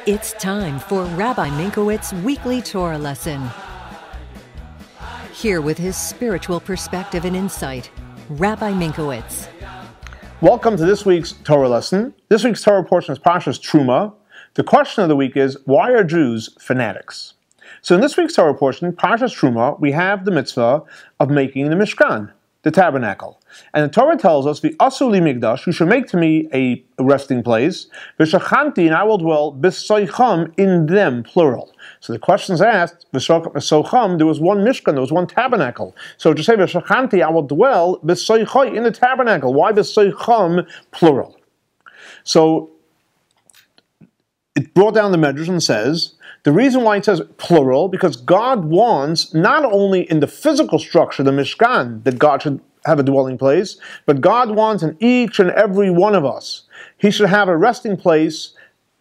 It's time for Rabbi Minkowicz's weekly Torah lesson. Here with his spiritual perspective and insight, Rabbi Minkowicz. Welcome to this week's Torah lesson. This week's Torah portion is Parsha's Terumah. The question of the week is, why are Jews fanatics? So in this week's Torah portion, Parsha's Terumah, we have the mitzvah of making the Mishkan, the tabernacle. And the Torah tells us, V'asu li migdash, you should make to me a resting place, V'shachanti, and I will dwell, b'soicham, in them, plural. So the question is asked, V'socham, there was one Mishkan, there was one tabernacle. So to say, V'shachanti, I will dwell, b'soichai, in the tabernacle. Why b'soicham, plural? So it brought down the Medrash and says, the reason why it says plural, because God wants, not only in the physical structure, the Mishkan, that God should have a dwelling place, but God wants in each and every one of us. He should have a resting place,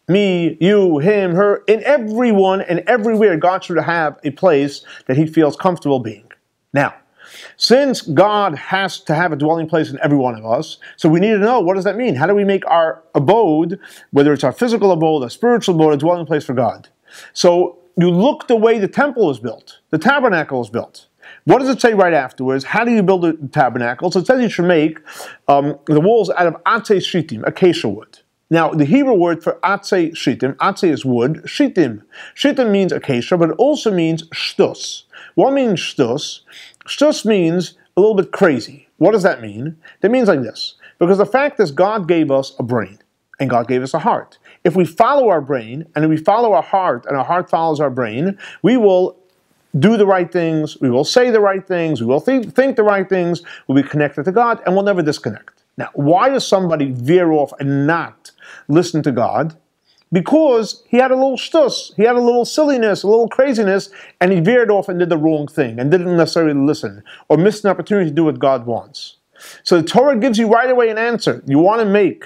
me, you, him, her, in everyone and everywhere. God should have a place that he feels comfortable being. Now, since God has to have a dwelling place in every one of us, so we need to know, what does that mean? How do we make our abode, whether it's our physical abode, a spiritual abode, a dwelling place for God? So you look the way the temple is built, the tabernacle is built. What does it say right afterwards? How do you build a tabernacle? So it says you should make the walls out of atzei shittim, acacia wood. Now, the Hebrew word for atzei shittim, atzei is wood, shittim. Shittim means acacia, but it also means shtus. What means shtus? Shtus means a little bit crazy. What does that mean? That means like this. Because the fact is, God gave us a brain, and God gave us a heart. If we follow our brain, and if we follow our heart, and our heart follows our brain, we will do the right things, we will say the right things, we will think the right things, we'll be connected to God, and we'll never disconnect. Now, why does somebody veer off and not listen to God? Because he had a little shtus, he had a little silliness, a little craziness, and he veered off and did the wrong thing, and didn't necessarily listen, or missed an opportunity to do what God wants. So the Torah gives you right away an answer. You want to make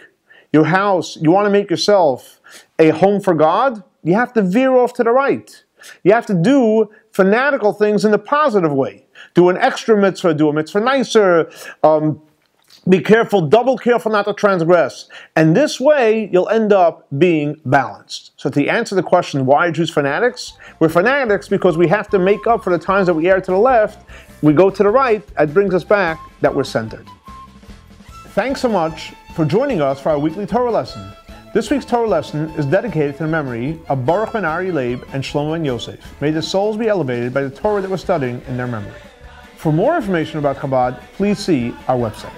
your house, you want to make yourself a home for God, you have to veer off to the right. You have to do fanatical things in the positive way. Do an extra mitzvah, do a mitzvah nicer, be careful, double careful not to transgress. And this way, you'll end up being balanced. So to answer the question, why are Jews fanatics? We're fanatics because we have to make up for the times that we err to the left, we go to the right, that brings us back that we're centered. Thanks so much for joining us for our weekly Torah lesson. This week's Torah lesson is dedicated to the memory of Baruch ben Ari Leib and Shlomo ben Yosef. May their souls be elevated by the Torah that we're studying in their memory. For more information about Chabad, please see our website.